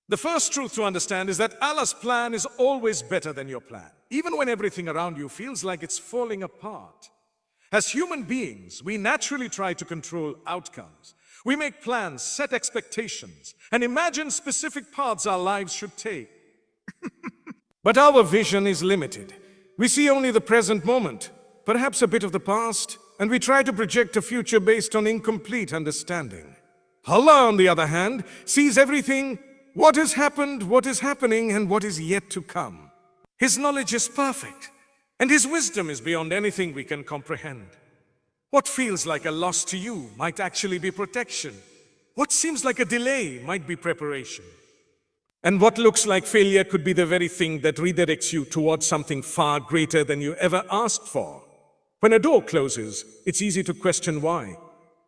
The first truth to understand is that Allah's plan is always better than your plan, even when everything around you feels like it's falling apart. As human beings, we naturally try to control outcomes. We make plans, set expectations, and imagine specific paths our lives should take. But our vision is limited. We see only the present moment, perhaps a bit of the past, and we try to project a future based on incomplete understanding. Allah, on the other hand, sees everything, what has happened, what is happening, and what is yet to come. His knowledge is perfect, and His wisdom is beyond anything we can comprehend. What feels like a loss to you might actually be protection. What seems like a delay might be preparation. And what looks like failure could be the very thing that redirects you towards something far greater than you ever asked for. When a door closes, it's easy to question why.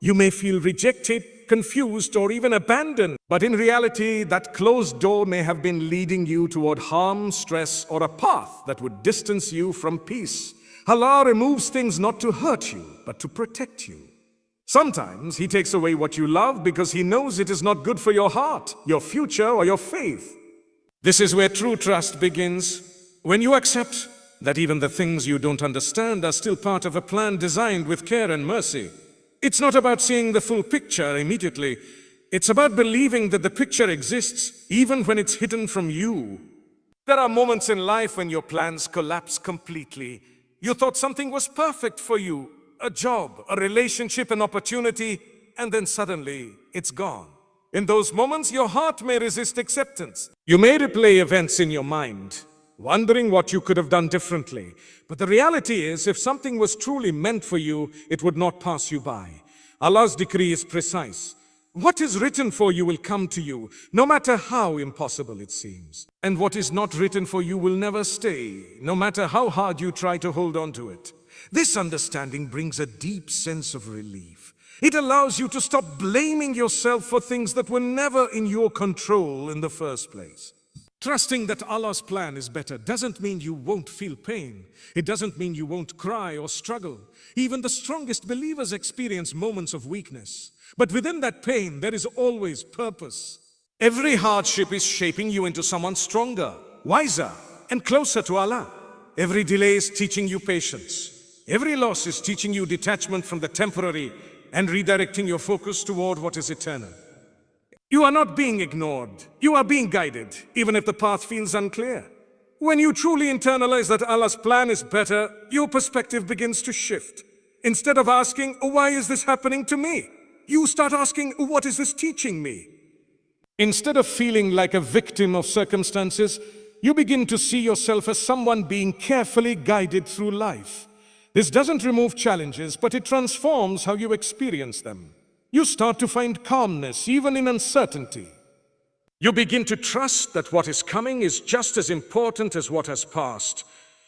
You may feel rejected, confused, or even abandoned, but in reality, that closed door may have been leading you toward harm, stress, or a path that would distance you from peace. Allah removes things not to hurt you, but to protect you. Sometimes He takes away what you love because He knows it is not good for your heart, your future, or your faith. This is where true trust begins. When you accept that even the things you don't understand are still part of a plan designed with care and mercy. It's not about seeing the full picture immediately. It's about believing that the picture exists even when it's hidden from you. There are moments in life when your plans collapse completely. You thought something was perfect for you, a job, a relationship, an opportunity, and then suddenly it's gone. In those moments, your heart may resist acceptance. You may replay events in your mind, wondering what you could have done differently. But the reality is, if something was truly meant for you, it would not pass you by. Allah's decree is precise. What is written for you will come to you, no matter how impossible it seems. And what is not written for you will never stay, no matter how hard you try to hold on to it. This understanding brings a deep sense of relief. It allows you to stop blaming yourself for things that were never in your control in the first place. Trusting that Allah's plan is better doesn't mean you won't feel pain. It doesn't mean you won't cry or struggle. Even the strongest believers experience moments of weakness. But within that pain, there is always purpose. Every hardship is shaping you into someone stronger, wiser, and closer to Allah. Every delay is teaching you patience. Every loss is teaching you detachment from the temporary and redirecting your focus toward what is eternal. You are not being ignored. You are being guided, even if the path feels unclear. When you truly internalize that Allah's plan is better, your perspective begins to shift. Instead of asking, why is this happening to me? You start asking, what is this teaching me? Instead of feeling like a victim of circumstances, you begin to see yourself as someone being carefully guided through life. This doesn't remove challenges, but it transforms how you experience them. You start to find calmness even in uncertainty. You begin to trust that what is coming is just as important as what has passed.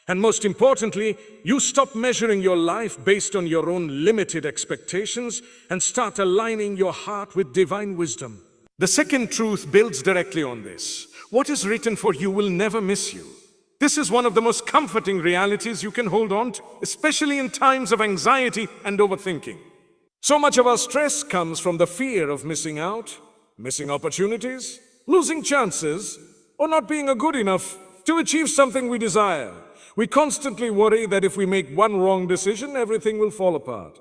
And most importantly, you stop measuring your life based on your own limited expectations and start aligning your heart with divine wisdom. The second truth builds directly on this. What is written for you will never miss you. This is one of the most comforting realities you can hold on to, especially in times of anxiety and overthinking. So much of our stress comes from the fear of missing out, missing opportunities, losing chances, or not being good enough to achieve something we desire. We constantly worry that if we make one wrong decision, everything will fall apart.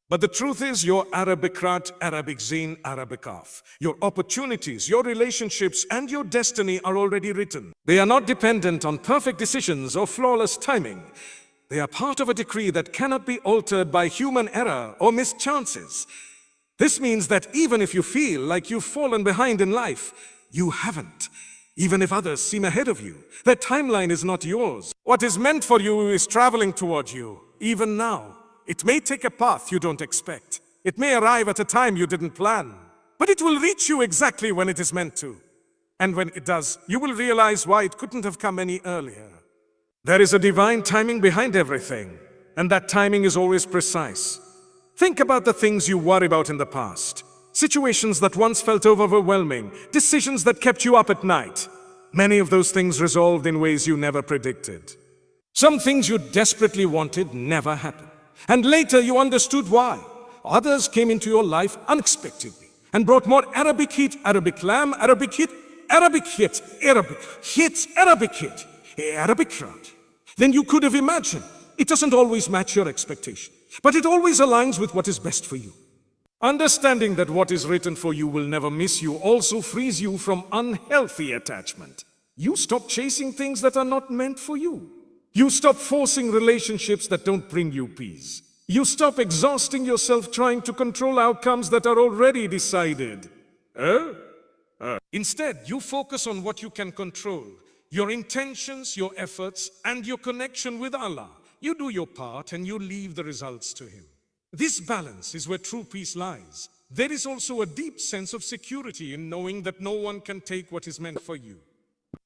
But the truth is, your Arabic Rat, Arabic Zine, Arabic Kaf, your opportunities, your relationships, and your destiny are already written. They are not dependent on perfect decisions or flawless timing. They are part of a decree that cannot be altered by human error or missed chances. This means that even if you feel like you've fallen behind in life, you haven't. Even if others seem ahead of you, their timeline is not yours. What is meant for you is traveling toward you, even now. It may take a path you don't expect. It may arrive at a time you didn't plan. But it will reach you exactly when it is meant to. And when it does, you will realize why it couldn't have come any earlier. There is a divine timing behind everything, and that timing is always precise. Think about the things you worry about in the past. Situations that once felt overwhelming, decisions that kept you up at night. Many of those things resolved in ways you never predicted. Some things you desperately wanted never happened. And later you understood why. Others came into your life unexpectedly. and brought more Arabic heat, Arabic lamb, Arabic heat, Arabic hit, Arabic hit, Arabic hit, Arabic crowd, then you could have imagined. It doesn't always match your expectation, but it always aligns with what is best for you. Understanding that what is written for you will never miss you also frees you from unhealthy attachment. You stop chasing things that are not meant for you. You stop forcing relationships that don't bring you peace. You stop exhausting yourself trying to control outcomes that are already decided. Instead, you focus on what you can control, your intentions, your efforts, and your connection with Allah. You do your part and you leave the results to Him. This balance is where true peace lies. There is also a deep sense of security in knowing that no one can take what is meant for you.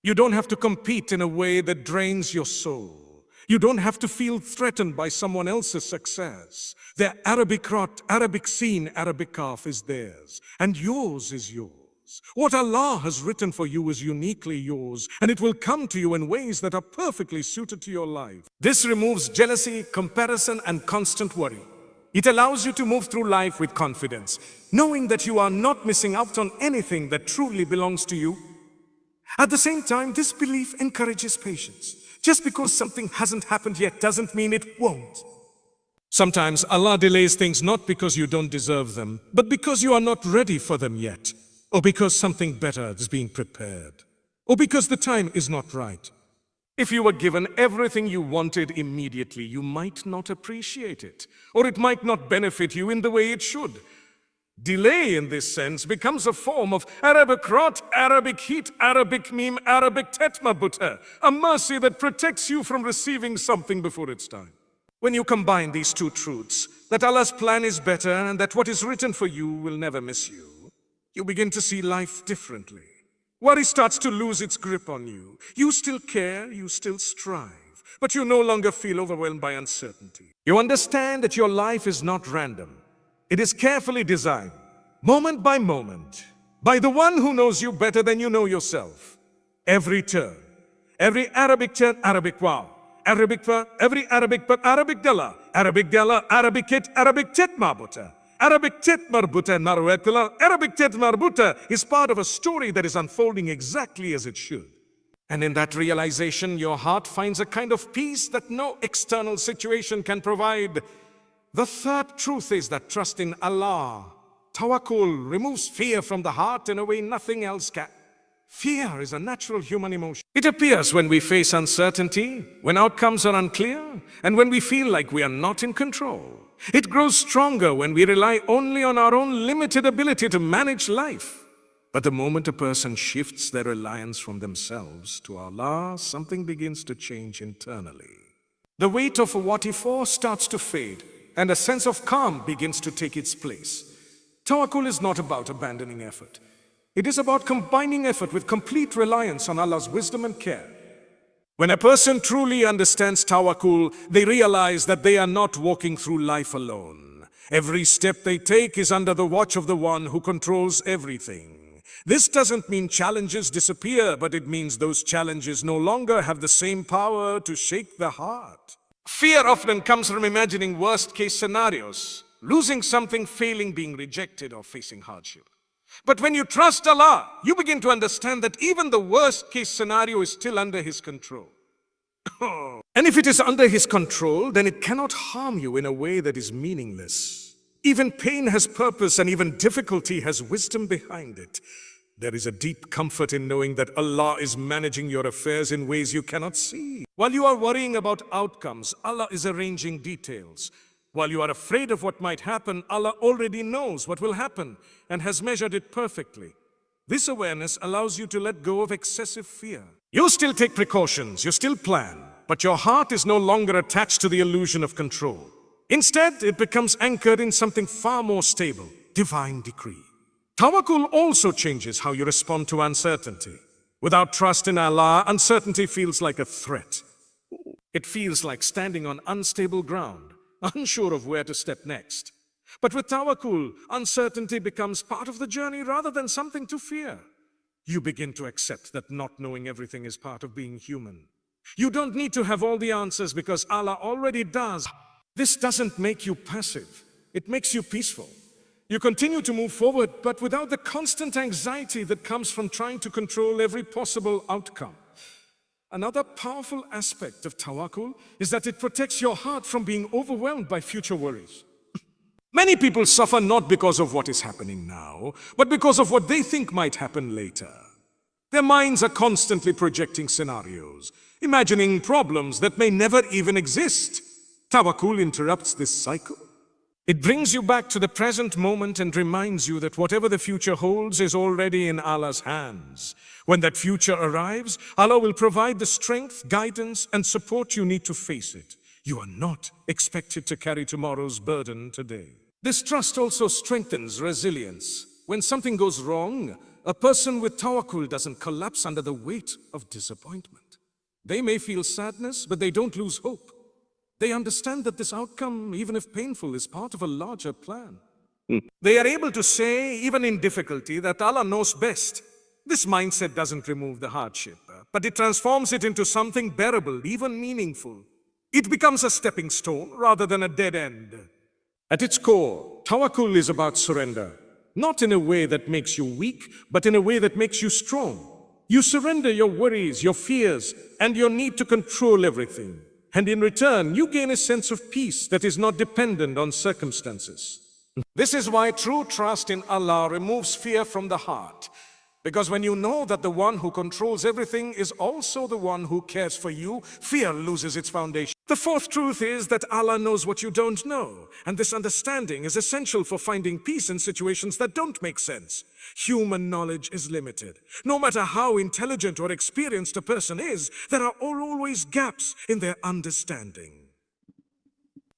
You don't have to compete in a way that drains your soul. You don't have to feel threatened by someone else's success. Their Arabic rot, Arabic scene, Arabic calf is theirs, and yours is yours. What Allah has written for you is uniquely yours, and it will come to you in ways that are perfectly suited to your life. This removes jealousy, comparison, and constant worry. It allows you to move through life with confidence, knowing that you are not missing out on anything that truly belongs to you. At the same time, this belief encourages patience. Just because something hasn't happened yet doesn't mean it won't. Sometimes Allah delays things not because you don't deserve them, but because you are not ready for them yet, or because something better is being prepared, or because the time is not right. If you were given everything you wanted immediately, you might not appreciate it, or it might not benefit you in the way it should. Delay in this sense becomes a form of Arabic rot, Arabic heat, Arabic meme, Arabic tetmabuta, a mercy that protects you from receiving something before its time. When you combine these two truths, that Allah's plan is better and that what is written for you will never miss you, you begin to see life differently. Worry starts to lose its grip on you. You still care, you still strive, but you no longer feel overwhelmed by uncertainty. You understand that your life is not random. It is carefully designed, moment by moment, by the one who knows you better than you know yourself. Every turn, every Arabic turn, Arabic wow, Arabic pa, every Arabic but Arabic gala, Arabic kit, Arabic tit marbuta. Arabic tit marbuta narwekula, Arabic tit marbuta is part of a story that is unfolding exactly as it should. And in that realization, your heart finds a kind of peace that no external situation can provide. The third truth is that trust in Allah, tawakkul, removes fear from the heart in a way nothing else can. Fear is a natural human emotion. It appears when we face uncertainty, when outcomes are unclear, and when we feel like we are not in control. It grows stronger when we rely only on our own limited ability to manage life. But the moment a person shifts their reliance from themselves to Allah, something begins to change internally. The weight of a what if starts to fade, and a sense of calm begins to take its place. Tawakkul is not about abandoning effort. It is about combining effort with complete reliance on Allah's wisdom and care. When a person truly understands tawakkul, they realize that they are not walking through life alone. Every step they take is under the watch of the one who controls everything. This doesn't mean challenges disappear, but it means those challenges no longer have the same power to shake the heart. Fear often comes from imagining worst-case scenarios, losing something, failing, being rejected, or facing hardship. But when you trust Allah, you begin to understand that even the worst-case scenario is still under His control. And if it is under His control, then it cannot harm you in a way that is meaningless. Even pain has purpose, and even difficulty has wisdom behind it. There is a deep comfort in knowing that Allah is managing your affairs in ways you cannot see. While you are worrying about outcomes, Allah is arranging details. While you are afraid of what might happen, Allah already knows what will happen and has measured it perfectly. This awareness allows you to let go of excessive fear. You still take precautions, you still plan, but your heart is no longer attached to the illusion of control. Instead, it becomes anchored in something far more stable, divine decree. Tawakkul also changes how you respond to uncertainty. Without trust in Allah, uncertainty feels like a threat. It feels like standing on unstable ground, unsure of where to step next. But with tawakkul, uncertainty becomes part of the journey rather than something to fear. You begin to accept that not knowing everything is part of being human. You don't need to have all the answers because Allah already does. This doesn't make you passive. It makes you peaceful. You continue to move forward, but without the constant anxiety that comes from trying to control every possible outcome. Another powerful aspect of tawakkul is that it protects your heart from being overwhelmed by future worries. Many people suffer not because of what is happening now, but because of what they think might happen later. Their minds are constantly projecting scenarios, imagining problems that may never even exist. Tawakkul interrupts this cycle. It brings you back to the present moment and reminds you that whatever the future holds is already in Allah's hands. When that future arrives, Allah will provide the strength, guidance, and support you need to face it. You are not expected to carry tomorrow's burden today. This trust also strengthens resilience. When something goes wrong, a person with tawakkul doesn't collapse under the weight of disappointment. They may feel sadness, but they don't lose hope. They understand that this outcome, even if painful, is part of a larger plan. They are able to say, even in difficulty, that Allah knows best. This mindset doesn't remove the hardship, but it transforms it into something bearable, even meaningful. It becomes a stepping stone rather than a dead end. At its core, tawakkul is about surrender, not in a way that makes you weak, but in a way that makes you strong. You surrender your worries, your fears, and your need to control everything. And in return, you gain a sense of peace that is not dependent on circumstances. This is why true trust in Allah removes fear from the heart. Because when you know that the one who controls everything is also the one who cares for you, fear loses its foundation. The fourth truth is that Allah knows what you don't know, and this understanding is essential for finding peace in situations that don't make sense. Human knowledge is limited. No matter how intelligent or experienced a person is, there are always gaps in their understanding.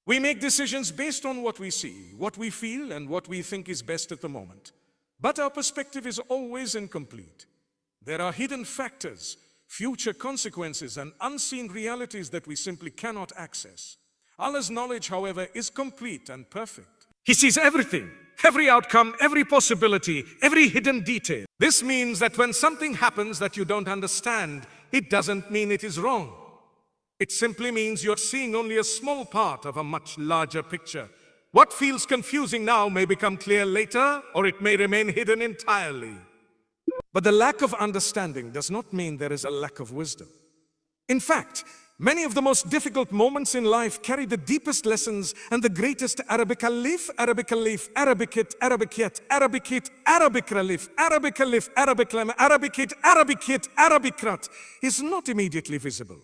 We make decisions based on what we see, what we feel, and what we think is best at the moment. But our perspective is always incomplete. There are hidden factors, future consequences, and unseen realities that we simply cannot access. Allah's knowledge, however, is complete and perfect. He sees everything, every outcome, every possibility, every hidden detail. This means that when something happens that you don't understand, it doesn't mean it is wrong. It simply means you're seeing only a small part of a much larger picture. What feels confusing now may become clear later, or it may remain hidden entirely. But the lack of understanding does not mean there is a lack of wisdom. In fact, many of the most difficult moments in life carry the deepest lessons and the greatest Arabic alif, Arabic alif, Arabicate, Arabicate, Arabicate, Arabic alif, Arabic alif, Arabic lam, Arabicate, Arabicate, Arabicrat is not immediately visible.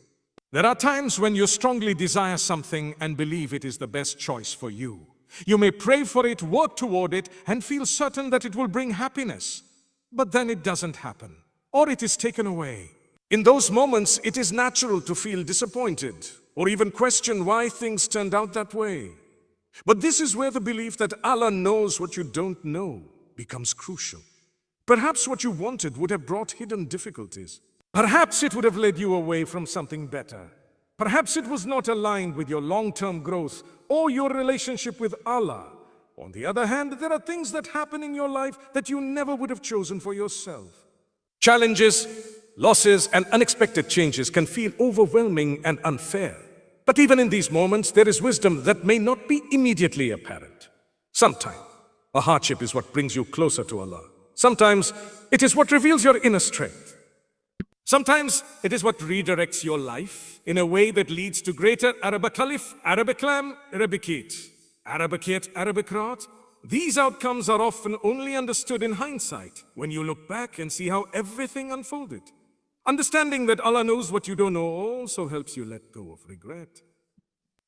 There are times when you strongly desire something and believe it is the best choice for you. You may pray for it, work toward it, and feel certain that it will bring happiness. But then it doesn't happen, or it is taken away. In those moments, it is natural to feel disappointed, or even question why things turned out that way. But this is where the belief that Allah knows what you don't know becomes crucial. Perhaps what you wanted would have brought hidden difficulties. Perhaps it would have led you away from something better. Perhaps it was not aligned with your long-term growth or your relationship with Allah. On the other hand, there are things that happen in your life that you never would have chosen for yourself. Challenges, losses, and unexpected changes can feel overwhelming and unfair. But even in these moments, there is wisdom that may not be immediately apparent. Sometimes, a hardship is what brings you closer to Allah. Sometimes, it is what reveals your inner strength. Sometimes, it is what redirects your life in a way that leads to greater Arabic alif, Arabic lam, Arabicate, Arabicate, Arabicrat. These outcomes are often only understood in hindsight, when you look back and see how everything unfolded. Understanding that Allah knows what you don't know also helps you let go of regret.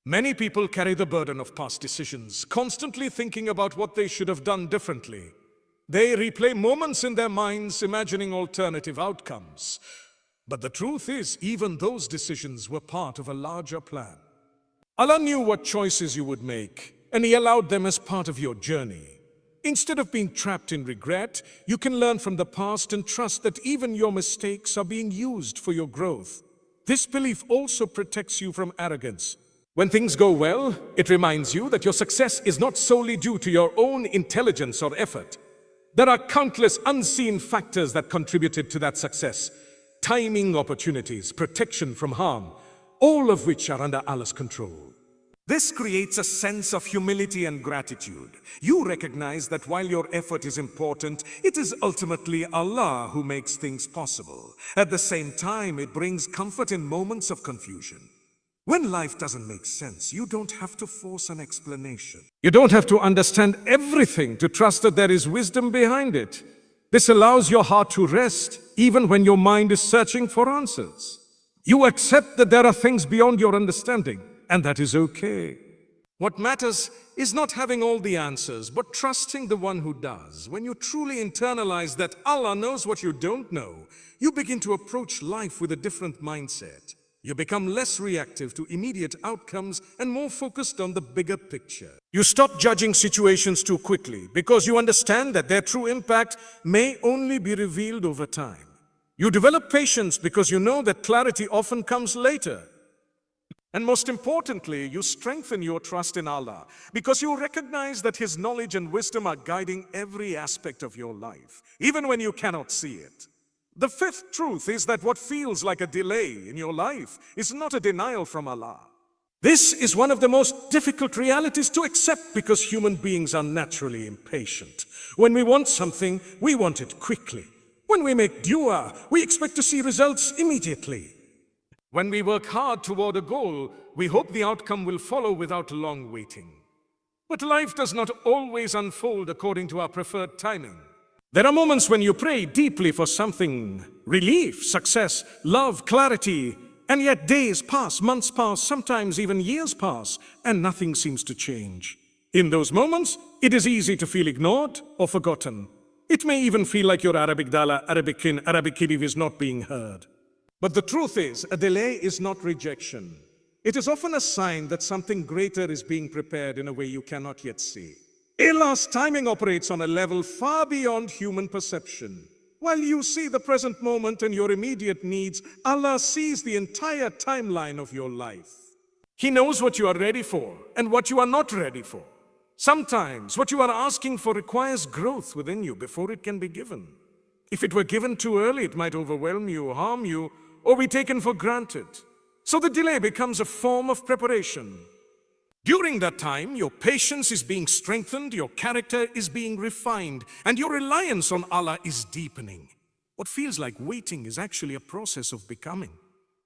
Many people carry the burden of past decisions, constantly thinking about what they should have done differently. They replay moments in their minds, imagining alternative outcomes. But the truth is, even those decisions were part of a larger plan. Allah knew what choices you would make, and He allowed them as part of your journey. Instead of being trapped in regret, you can learn from the past and trust that even your mistakes are being used for your growth. This belief also protects you from arrogance. When things go well, it reminds you that your success is not solely due to your own intelligence or effort. There are countless unseen factors that contributed to that success. Timing, opportunities, protection from harm, all of which are under Allah's control. This creates a sense of humility and gratitude. You recognize that while your effort is important, it is ultimately Allah who makes things possible. At the same time, it brings comfort in moments of confusion. When life doesn't make sense, you don't have to force an explanation. You don't have to understand everything to trust that there is wisdom behind it. This allows your heart to rest, even when your mind is searching for answers. You accept that there are things beyond your understanding, and that is okay. What matters is not having all the answers, but trusting the one who does. When you truly internalize that Allah knows what you don't know, you begin to approach life with a different mindset. You become less reactive to immediate outcomes and more focused on the bigger picture. You stop judging situations too quickly because you understand that their true impact may only be revealed over time. You develop patience because you know that clarity often comes later. And most importantly, you strengthen your trust in Allah because you recognize that His knowledge and wisdom are guiding every aspect of your life, even when you cannot see it. The fifth truth is that what feels like a delay in your life is not a denial from Allah. This is one of the most difficult realities to accept because human beings are naturally impatient. When we want something, we want it quickly. When we make dua, we expect to see results immediately. When we work hard toward a goal, we hope the outcome will follow without long waiting. But life does not always unfold according to our preferred timing. There are moments when you pray deeply for something, relief, success, love, clarity, and yet days pass, months pass, sometimes even years pass, and nothing seems to change. In those moments, it is easy to feel ignored or forgotten. It may even feel like your Arabic dala, Arabic kin, Arabic kiddiv is not being heard. But the truth is, a delay is not rejection. It is often a sign that something greater is being prepared in a way you cannot yet see. Allah's timing operates on a level far beyond human perception. While you see the present moment and your immediate needs, Allah sees the entire timeline of your life. He knows what you are ready for and what you are not ready for. Sometimes what you are asking for requires growth within you before it can be given. If it were given too early, it might overwhelm you, harm you, or be taken for granted. So the delay becomes a form of preparation. During that time, your patience is being strengthened, your character is being refined, and your reliance on Allah is deepening. What feels like waiting is actually a process of becoming.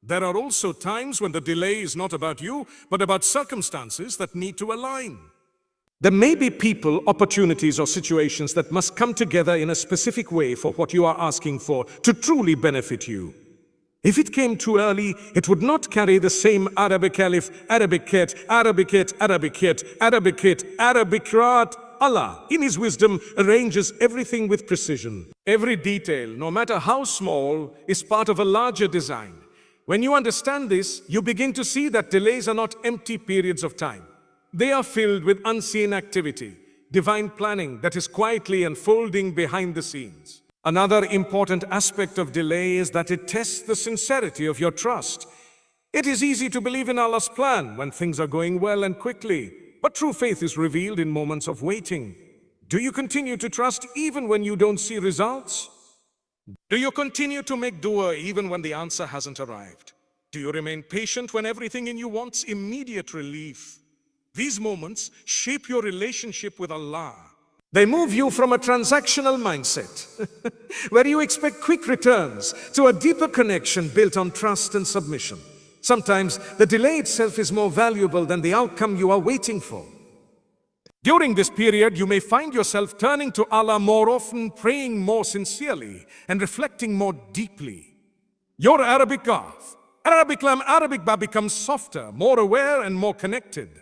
There are also times when the delay is not about you, but about circumstances that need to align. There may be people, opportunities, or situations that must come together in a specific way for what you are asking for to truly benefit you. If it came too early, it would not carry the same Arabic alif, Arabic ket, Arabic it, Arabic it, Arabic it, Arabic rat. Allah, in His wisdom, arranges everything with precision. Every detail, no matter how small, is part of a larger design. When you understand this, you begin to see that delays are not empty periods of time. They are filled with unseen activity, divine planning that is quietly unfolding behind the scenes. Another important aspect of delay is that it tests the sincerity of your trust. It is easy to believe in Allah's plan when things are going well and quickly, but true faith is revealed in moments of waiting. Do you continue to trust even when you don't see results? Do you continue to make dua even when the answer hasn't arrived? Do you remain patient when everything in you wants immediate relief? These moments shape your relationship with Allah. They move you from a transactional mindset, where you expect quick returns, to a deeper connection built on trust and submission. Sometimes the delay itself is more valuable than the outcome you are waiting for. During this period, you may find yourself turning to Allah more often, praying more sincerely, and reflecting more deeply. Your Arabic Gaf, Arabic Lam, Arabic Ba becomes softer, more aware, and more connected.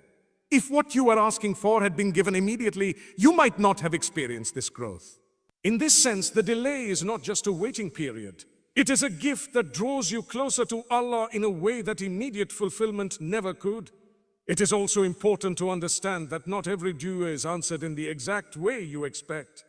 If what you were asking for had been given immediately, you might not have experienced this growth. In this sense, the delay is not just a waiting period. It is a gift that draws you closer to Allah in a way that immediate fulfillment never could. It is also important to understand that not every dua is answered in the exact way you expect.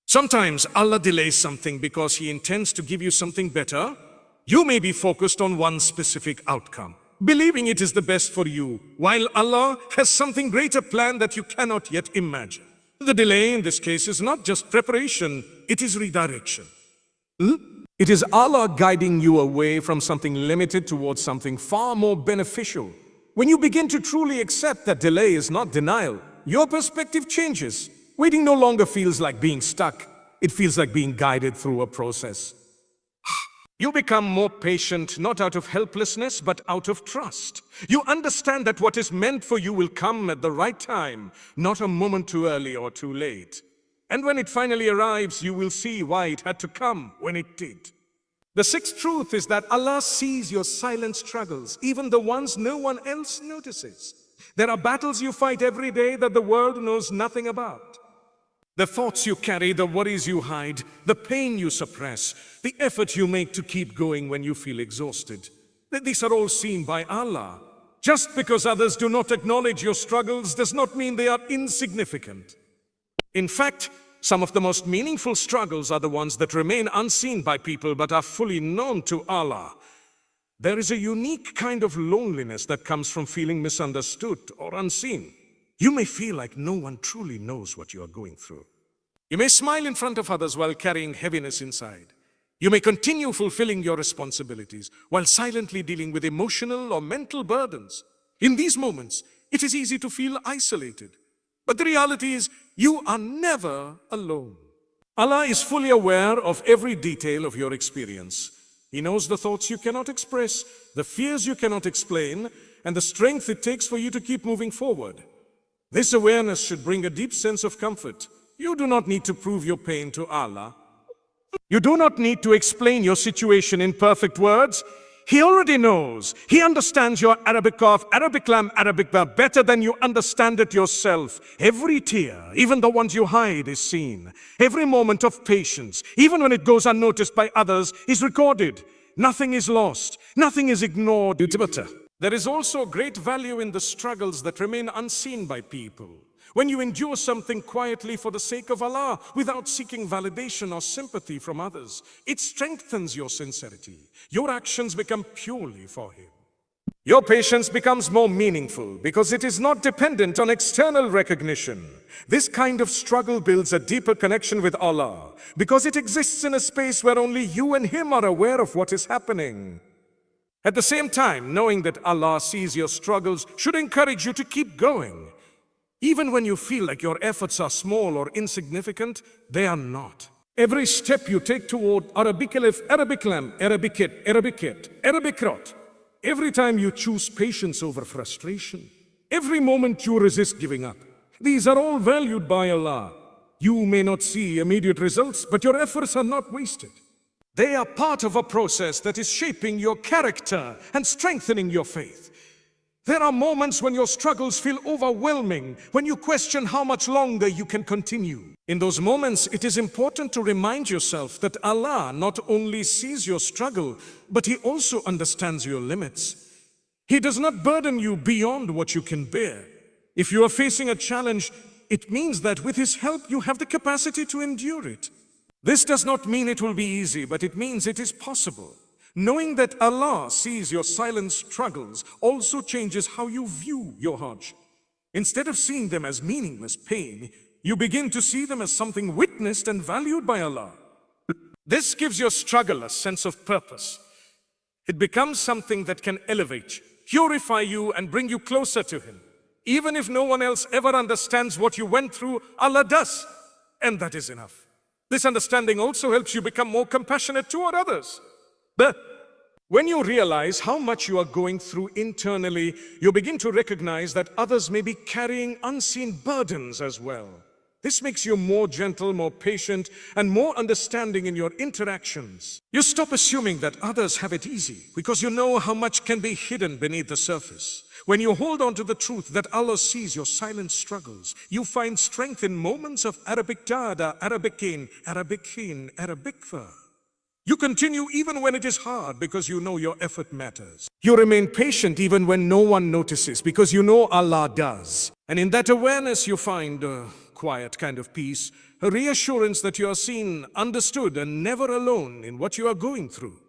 Sometimes Allah delays something because He intends to give you something better. You may be focused on one specific outcome, believing it is the best for you, while Allah has something greater planned that you cannot yet imagine. The delay in this case is not just preparation, it is redirection. It is Allah guiding you away from something limited towards something far more beneficial. When you begin to truly accept that delay is not denial, your perspective changes. Waiting no longer feels like being stuck. It feels like being guided through a process. You become more patient, not out of helplessness, but out of trust. You understand that what is meant for you will come at the right time, not a moment too early or too late. And when it finally arrives, you will see why it had to come when it did. The sixth truth is that Allah sees your silent struggles, even the ones no one else notices. There are battles you fight every day that the world knows nothing about. The thoughts you carry, the worries you hide, the pain you suppress, the effort you make to keep going when you feel exhausted. These are all seen by Allah. Just because others do not acknowledge your struggles does not mean they are insignificant. In fact, some of the most meaningful struggles are the ones that remain unseen by people but are fully known to Allah. There is a unique kind of loneliness that comes from feeling misunderstood or unseen. You may feel like no one truly knows what you are going through. You may smile in front of others while carrying heaviness inside. You may continue fulfilling your responsibilities while silently dealing with emotional or mental burdens. In these moments, it is easy to feel isolated. But the reality is, you are never alone. Allah is fully aware of every detail of your experience. He knows the thoughts you cannot express, the fears you cannot explain, and the strength it takes for you to keep moving forward. This awareness should bring a deep sense of comfort. You do not need to prove your pain to Allah. You do not need to explain your situation in perfect words. He already knows. He understands your Arabic cough, Arabic lam, Arabic verb better than you understand it yourself. Every tear, even the ones you hide, is seen. Every moment of patience, even when it goes unnoticed by others, is recorded. Nothing is lost. Nothing is ignored. There is also great value in the struggles that remain unseen by people. When you endure something quietly for the sake of Allah, without seeking validation or sympathy from others, it strengthens your sincerity. Your actions become purely for Him. Your patience becomes more meaningful because it is not dependent on external recognition. This kind of struggle builds a deeper connection with Allah because it exists in a space where only you and Him are aware of what is happening. At the same time, knowing that Allah sees your struggles should encourage you to keep going. Even when you feel like your efforts are small or insignificant, they are not. Every step you take toward Arabic Alif, Arabic Lam, Arabic It, Arabic It, Arabic Rot, every time you choose patience over frustration, every moment you resist giving up, these are all valued by Allah. You may not see immediate results, but your efforts are not wasted. They are part of a process that is shaping your character and strengthening your faith. There are moments when your struggles feel overwhelming, when you question how much longer you can continue. In those moments, it is important to remind yourself that Allah not only sees your struggle, but He also understands your limits. He does not burden you beyond what you can bear. If you are facing a challenge, it means that with His help, you have the capacity to endure it. This does not mean it will be easy, but it means it is possible. Knowing that Allah sees your silent struggles also changes how you view your hardship. Instead of seeing them as meaningless pain, you begin to see them as something witnessed and valued by Allah. This gives your struggle a sense of purpose. It becomes something that can elevate you, purify you, and bring you closer to Him. Even if no one else ever understands what you went through, Allah does, and that is enough. This understanding also helps you become more compassionate toward others. But when you realize how much you are going through internally, you begin to recognize that others may be carrying unseen burdens as well. This makes you more gentle, more patient, and more understanding in your interactions. You stop assuming that others have it easy because you know how much can be hidden beneath the surface. When you hold on to the truth that Allah sees your silent struggles, you find strength in moments of Arabic dada, Arabic in, Arabic hin, Arabic fa. You continue even when it is hard because you know your effort matters. You remain patient even when no one notices because you know Allah does. And in that awareness you find a quiet kind of peace, a reassurance that you are seen, understood, and never alone in what you are going through.